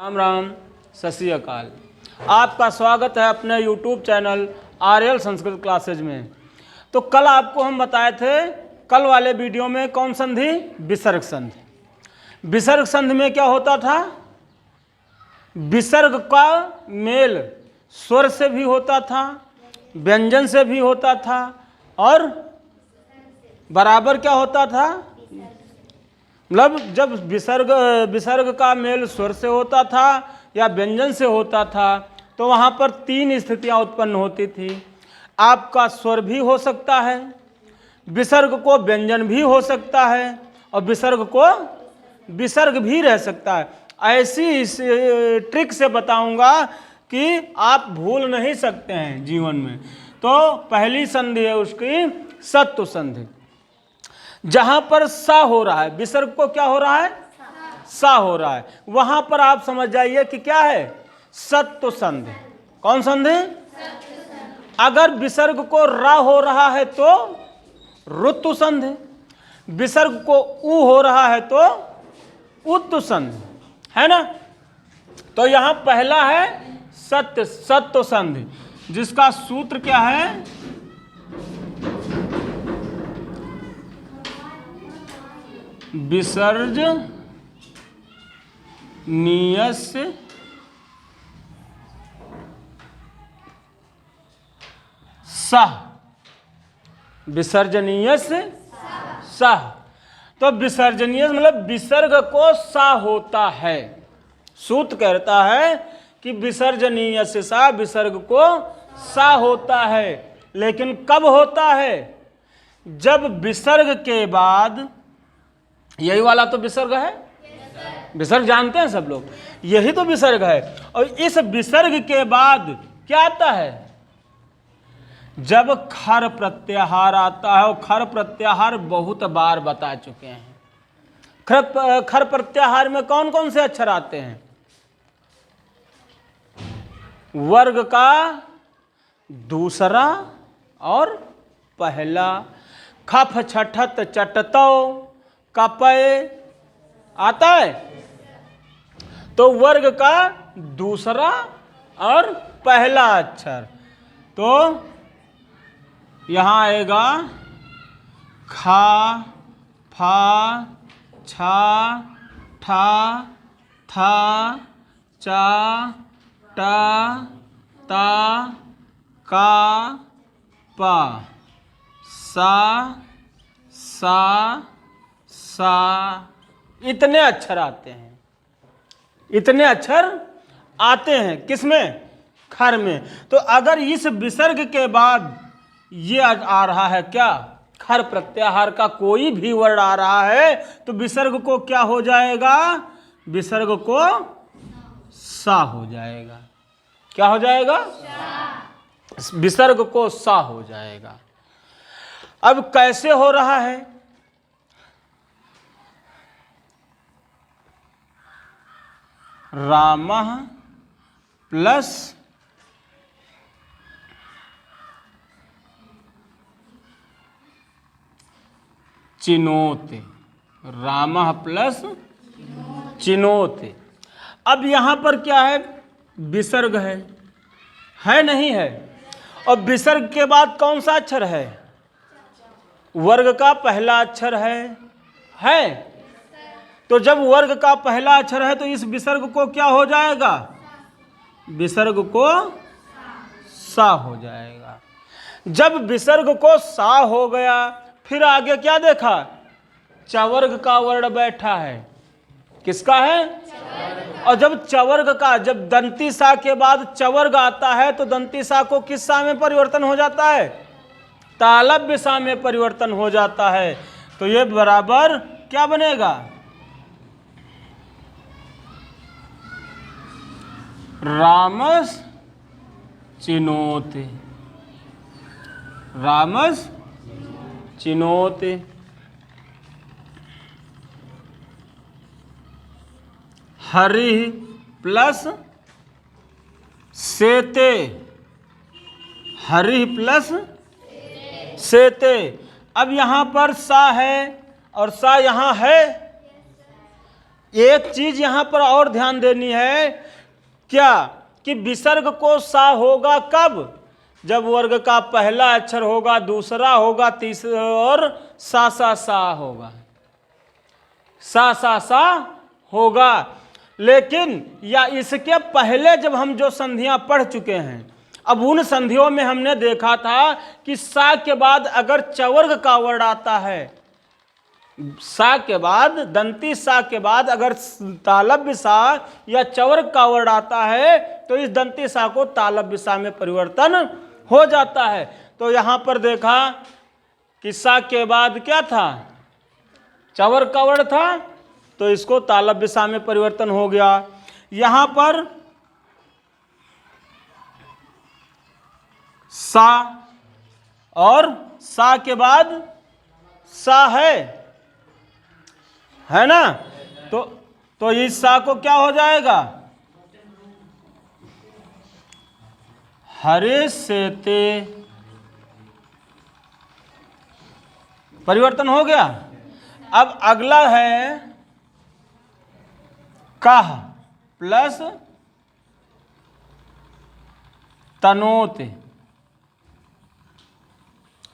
राम राम, सत श्री अकाल। आपका स्वागत है अपने YouTube चैनल आर्यल संस्कृत क्लासेज में। तो कल आपको हम बताए थे, कल वाले वीडियो में कौन संधि? विसर्ग संधि। विसर्ग संधि में क्या होता था? विसर्ग का मेल स्वर से भी होता था, व्यंजन से भी होता था और बराबर क्या होता था? मतलब जब विसर्ग का मेल स्वर से होता था या व्यंजन से होता था तो वहाँ पर तीन स्थितियाँ उत्पन्न होती थी। आपका स्वर भी हो सकता है, विसर्ग को व्यंजन भी हो सकता है और विसर्ग को विसर्ग भी रह सकता है। ऐसी इस ट्रिक से बताऊंगा कि आप भूल नहीं सकते हैं जीवन में। तो पहली संधि है उसकी सत्व संधि। जहां पर सा हो रहा है, विसर्ग को क्या हो रहा है? सा हो रहा है। वहां पर आप समझ जाइए कि क्या है? सत्व संधि। कौन संधि? अगर विसर्ग को रा हो रहा है तो ऋतु संधि, विसर्ग को उ हो रहा है तो उत्तु संधि, है ना। तो यहां पहला है सत्व संधि, जिसका सूत्र क्या है? विसर्ज नीयस्य सह। विसर्जनीय से सह। तो विसर्जनीय मतलब विसर्ग को सा होता है। सूत्र कहता है कि विसर्जनीय से सा, विसर्ग को सा होता है। लेकिन कब होता है? जब विसर्ग के बाद, यही वाला तो विसर्ग है, विसर्ग जानते हैं सब लोग, यही तो विसर्ग है। और इस विसर्ग के बाद क्या आता है? जब खर प्रत्याहार आता है, और खर प्रत्याहार बहुत बार बता चुके हैं। खर प्रत्याहार में कौन कौन से अक्षर आते हैं? वर्ग का दूसरा और पहला। खफ छठत चटतो कपय आता है। तो वर्ग का दूसरा और पहला अक्षर, तो यहां आएगा खा, फा, छा, ठा, था, चा, टा, ता, का, पा, सा, सा। इतने अक्षर आते हैं। इतने अक्षर आते हैं किसमें? खर में। तो अगर इस विसर्ग के बाद ये आ रहा है क्या? खर प्रत्याहार का कोई भी वर्ड आ रहा है तो विसर्ग को क्या हो जाएगा? विसर्ग को सा हो जाएगा। क्या हो जाएगा? विसर्ग को सा हो जाएगा। अब कैसे हो रहा है? रामः प्लस चिनोते। रामः प्लस चिनोते। अब यहां पर क्या है? विसर्ग है नहीं है? और विसर्ग के बाद कौन सा अक्षर है? वर्ग का पहला अक्षर है। तो जब वर्ग का पहला अक्षर है तो इस विसर्ग को क्या हो जाएगा? विसर्ग को सा हो जाएगा। जब विसर्ग को सा हो गया, फिर आगे क्या देखा? चवर्ग का वर्ण बैठा है। किसका है? और जब चवर्ग का, जब दंती सा के बाद चवर्ग आता है तो दंती सा को किस सा में परिवर्तन हो जाता है? तालव्य सा में परिवर्तन हो जाता है। तो ये बराबर क्या बनेगा? रामस चिनोते। रामस चिनोते। हरि प्लस सेते। हरि प्लस सेते। अब यहां पर सा है और सा यहां है। एक चीज यहां पर और ध्यान देनी है, क्या कि विसर्ग को सा होगा कब? जब वर्ग का पहला अक्षर होगा, दूसरा होगा, तीसरा और सा होगा, सा होगा। लेकिन या इसके पहले जब हम जो संधियां पढ़ चुके हैं, अब उन संधियों में हमने देखा था कि सा के बाद अगर चवर्ग का वर्ड आता है, सा के बाद, दंती सा के बाद अगर तालव्य सा या चवर्ग का वर्ड आता है तो इस दंती सा को तालव्य सा में परिवर्तन हो जाता है। तो यहां पर देखा कि सा के बाद क्या था? चवर्ग का वर्ड था, तो इसको तालव्य सा में परिवर्तन हो गया। यहां पर सा और सा के बाद सा है ना, तो इस सा को क्या हो जाएगा? हरे से ते परिवर्तन हो गया। अब अगला है कह प्लस तनोत,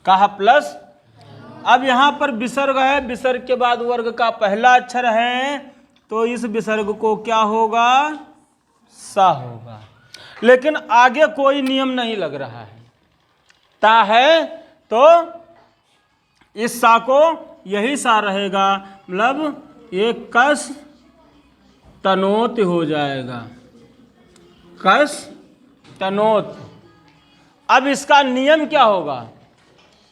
कह प्लस, अब यहां पर विसर्ग है, विसर्ग के बाद वर्ग का पहला अक्षर है, तो इस विसर्ग को क्या होगा? सा होगा। लेकिन आगे कोई नियम नहीं लग रहा है, ता है तो इस सा को यही सा रहेगा, मतलब एक कस तनोत हो जाएगा, कस तनोत। अब इसका नियम क्या होगा?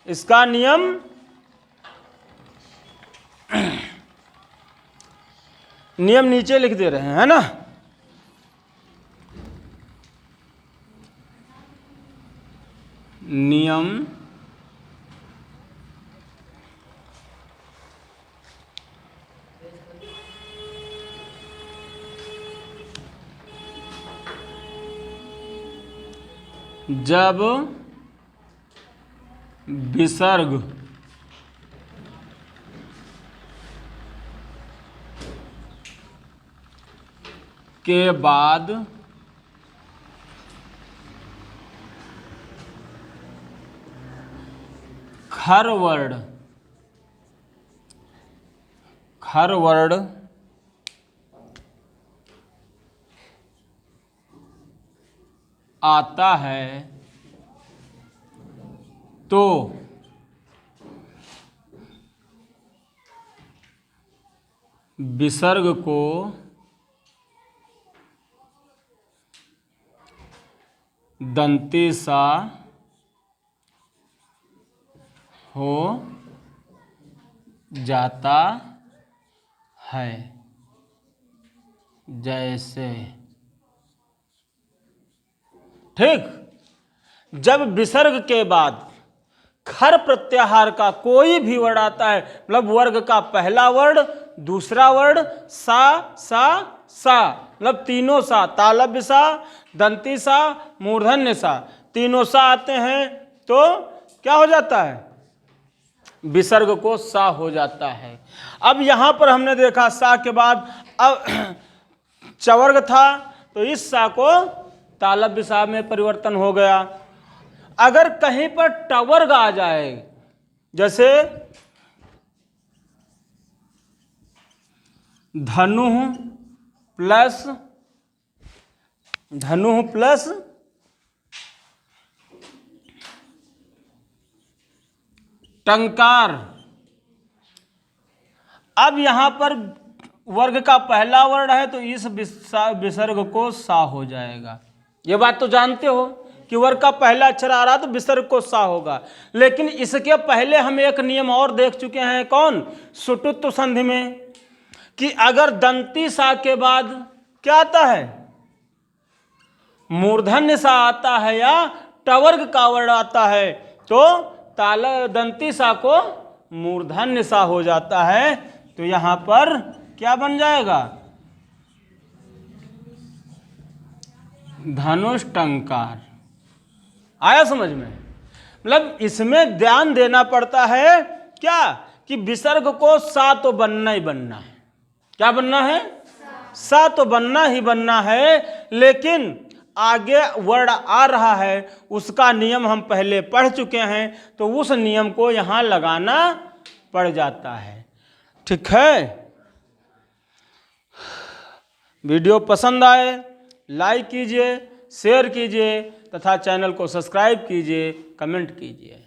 इसका नियम नीचे लिख दे रहे हैं, है ना। नियम जब विसर्ग के बाद खर वर्ड आता है तो विसर्ग को दंती सा हो जाता है। जैसे, ठीक, जब विसर्ग के बाद खर प्रत्याहार का कोई भी वर्ड आता है, मतलब वर्ग का पहला वर्ड, दूसरा वर्ड, सा, मतलब तीनों सा, तालव्य सा, दंती सा, मूर्धन्य सा, तीनों सा आते हैं, तो क्या हो जाता है? विसर्ग को सा हो जाता है। अब यहां पर हमने देखा सा के बाद अब चवर्ग था, तो इस सा को तालव्य सा में परिवर्तन हो गया। अगर कहीं पर टवर्ग आ जाए, जैसे धनु प्लस टंकार, अब यहां पर वर्ग का पहला वर्ण है, तो इस विसर्ग को सा हो जाएगा। ये बात तो जानते हो कि वर्ग का पहला अक्षर आ रहा तो विसर्ग को सा होगा। लेकिन इसके पहले हम एक नियम और देख चुके हैं, कौन? सुटुत्व संधि में, कि अगर दंती सा के बाद क्या आता है? मूर्धन्य सा आता है या टवर्ग का वर्ण आता है, तो दंती सा को मूर्धन्य सा हो जाता है। तो यहां पर क्या बन जाएगा? धनुष टंकार। आया समझ में? मतलब इसमें ध्यान देना पड़ता है क्या, कि विसर्ग को सा तो बनना ही बनना है। क्या बनना है? सा तो बनना ही बनना है, लेकिन आगे वर्ड आ रहा है, उसका नियम हम पहले पढ़ चुके हैं, तो उस नियम को यहाँ लगाना पड़ जाता है। ठीक है, वीडियो पसंद आए लाइक कीजिए, शेयर कीजिए तथा चैनल को सब्सक्राइब कीजिए, कमेंट कीजिए।